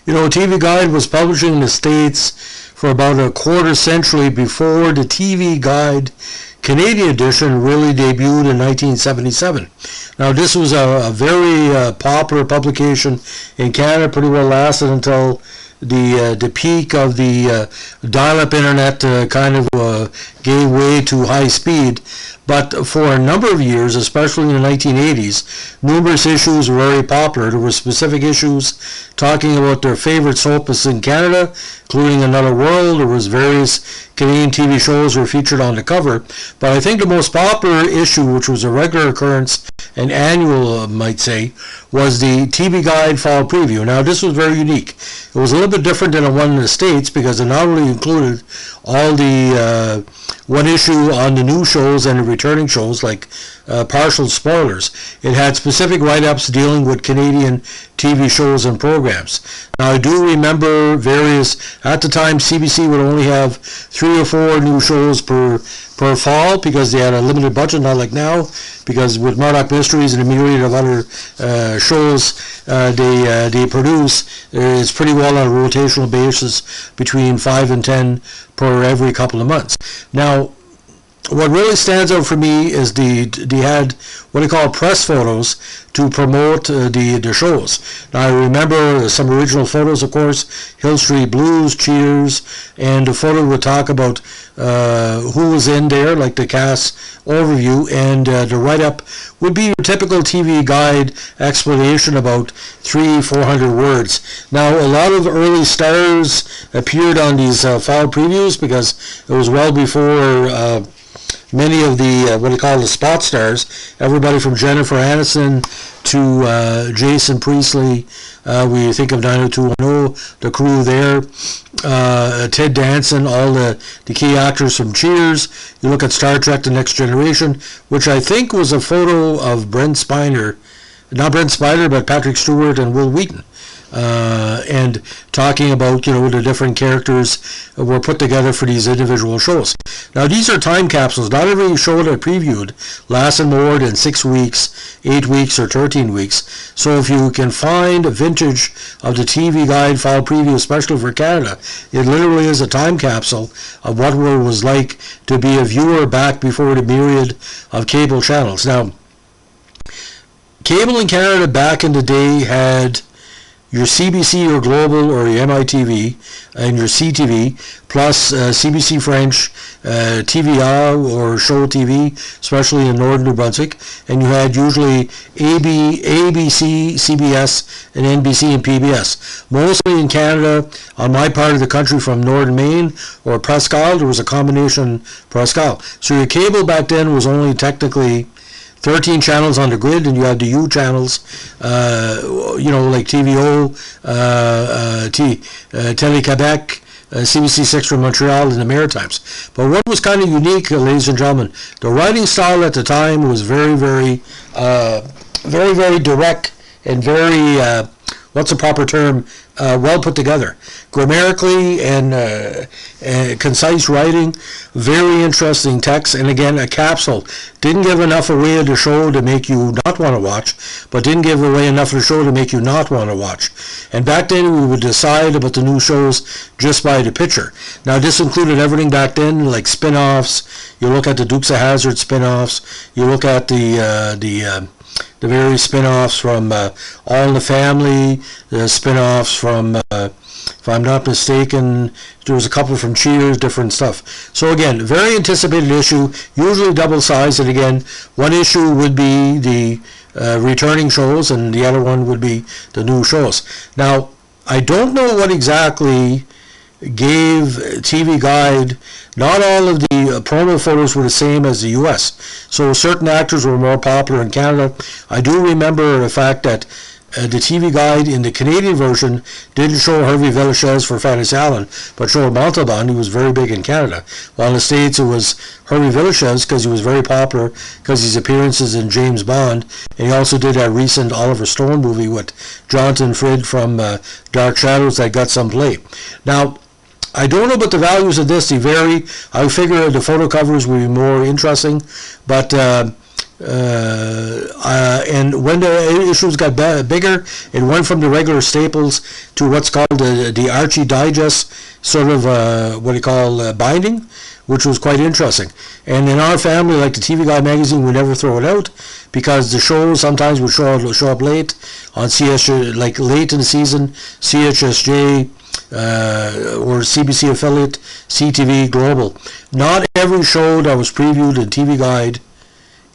TV Guide was publishing in the States for about a quarter century before the TV Guide Canadian edition really debuted in 1977. Now, this was a very popular publication in Canada, pretty well lasted until the peak of the dial-up internet gave way to high speed. But for a number of years, especially in the 1980s, numerous issues were very popular. There were specific issues talking about their favorite soaps in Canada, including Another World. There was various Canadian TV shows were featured on the cover. But I think the most popular issue, which was a regular occurrence, an annual, might say, was the TV Guide Fall Preview. Now, this was very unique. It was a little bit different than the one in the States because it not only included all the one issue on the new shows and the returning shows, like partial spoilers. It had specific write-ups dealing with Canadian TV shows and programs. Now, I do remember at the time, CBC would only have 3 or 4 new shows per fall because they had a limited budget, not like now, because with Murdoch Mysteries and a myriad of other shows they produce, it's pretty well on a rotational basis between 5 and 10 per every couple of months. Now, what really stands out for me is they had what they call press photos to promote the shows. Now, I remember some original photos, of course, Hill Street Blues, Cheers, and the photo would talk about who was in there, like the cast overview, and the write-up would be your typical TV Guide explanation, about 300-400 words. Now, a lot of early stars appeared on these fall previews because it was well before many of the what they call the spot stars, everybody from Jennifer Aniston to Jason Priestley. We think of 90210, the crew there, Ted Danson, all the key actors from Cheers. You look at Star Trek The Next Generation, which I think was a photo of Brent Spiner, not Brent Spiner, but Patrick Stewart and Will Wheaton. And talking about, the different characters were put together for these individual shows. Now, these are time capsules. Not every show that I previewed lasted more than 6 weeks, 8 weeks, or 13 weeks. So if you can find a vintage of the TV Guide Fall Preview, especially for Canada, it literally is a time capsule of what it was like to be a viewer back before the myriad of cable channels. Now, cable in Canada back in the day had your CBC or Global or your MITV and your CTV, plus CBC French, TVA or Show TV, especially in northern New Brunswick, and you had usually ABC, CBS, and NBC and PBS. Mostly in Canada, on my part of the country from northern Maine or Presque Isle, there was a combination Presque Isle. So your cable back then was only technically 13 channels on the grid, and you had the U channels, like TVO, Télé-Québec, CBC 6 from Montreal, and the Maritimes. But what was kind of unique, ladies and gentlemen, the writing style at the time was very, very, very, very direct and very, what's the proper term, well put together. Grammatically and concise writing, very interesting text, and again, a capsule. Didn't give enough away of the show to make you not want to watch, but didn't give away enough of the show to make you not want to watch. And back then, we would decide about the new shows just by the picture. Now, this included everything back then, like spin-offs. You look at the Dukes of Hazzard spin-offs. You look at the various spin-offs from All in the Family, the spin-offs from, if I'm not mistaken, there was a couple from Cheers, different stuff. So again, very anticipated issue, usually double-sized, and again, one issue would be the returning shows, and the other one would be the new shows. Now, I don't know what exactly gave TV Guide. Not all of the promo photos were the same as the US. So certain actors were more popular in Canada. I do remember the fact that the TV Guide in the Canadian version didn't show Hervé Villechaize for Fantasy Island, but showed Montalban. He was very big in Canada. While in the States it was Hervé Villechaize because he was very popular because his appearances in James Bond, and he also did that recent Oliver Stone movie with Jonathan Frid from Dark Shadows that got some play. Now, I don't know about the values of this. They vary. I figure the photo covers will be more interesting, but And when the issues got bigger, it went from the regular staples to what's called the Archie Digest sort of what do you call binding, which was quite interesting. And in our family, like the TV Guide magazine, we never throw it out because the shows sometimes would show up late on CSJ, like late in the season, CHSJ, or CBC affiliate, CTV Global. Not every show that was previewed in TV Guide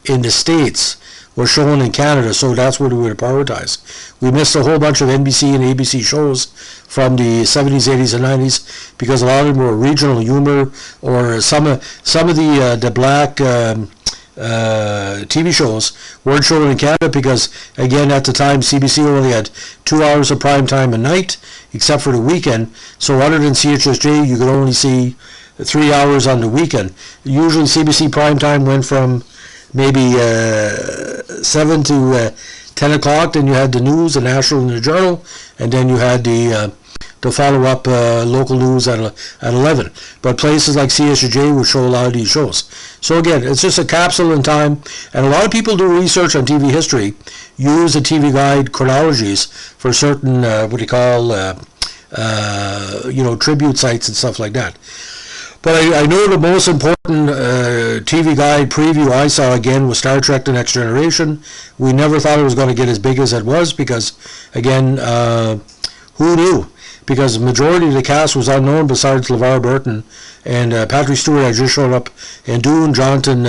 in the States was shown in Canada, so that's what we would prioritize. We missed a whole bunch of NBC and ABC shows from the 70s, 80s, and 90s because a lot of them were regional humor, or some of the black TV shows weren't shown in Canada because, again, at the time CBC only had 2 hours of prime time a night, except for the weekend. So other than CHSJ, you could only see 3 hours on the weekend. Usually CBC prime time went from maybe 7 to 10 o'clock. Then you had the news, the National and the Journal, and then you had the follow-up local news at 11. But places like CSJ would show a lot of these shows. So again, it's just a capsule in time, and a lot of people do research on TV history, use the TV Guide chronologies for certain what do you call tribute sites and stuff like that. But I know the most important TV Guide preview I saw again was Star Trek The Next Generation. We never thought it was going to get as big as it was because, again, who knew? Because the majority of the cast was unknown besides LeVar Burton. And Patrick Stewart had just shown up in Dune. Jonathan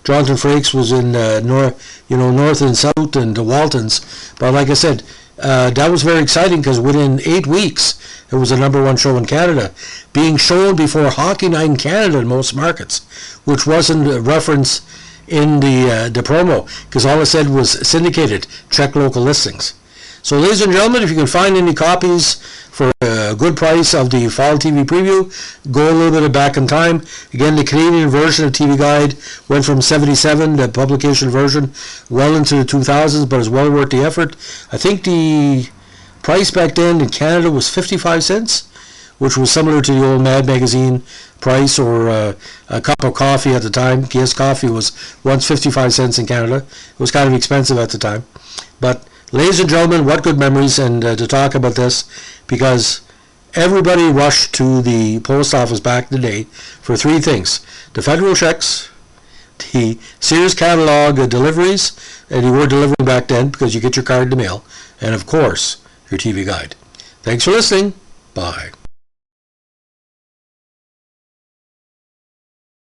Frakes was in North and South and the Waltons. But like I said, that was very exciting because within 8 weeks, it was the #1 show in Canada, being shown before Hockey Night in Canada in most markets, which wasn't a reference in the promo, because all it said was syndicated, check local listings. So ladies and gentlemen, if you can find any copies for a good price of the Fall TV Preview, go a little bit back in time. Again, the Canadian version of TV Guide went from 77, the publication version, well into the 2000s, but it's well worth the effort. I think the price back then in Canada was 55 cents, which was similar to the old Mad Magazine price, or a cup of coffee at the time. Yes, coffee was once 55 cents in Canada. It was kind of expensive at the time. But ladies and gentlemen, what good memories, and to talk about this, because everybody rushed to the post office back in the day for three things: the federal checks, the Sears catalog deliveries, and you were delivering back then because you get your card in the mail, and of course, your TV Guide. Thanks for listening. Bye.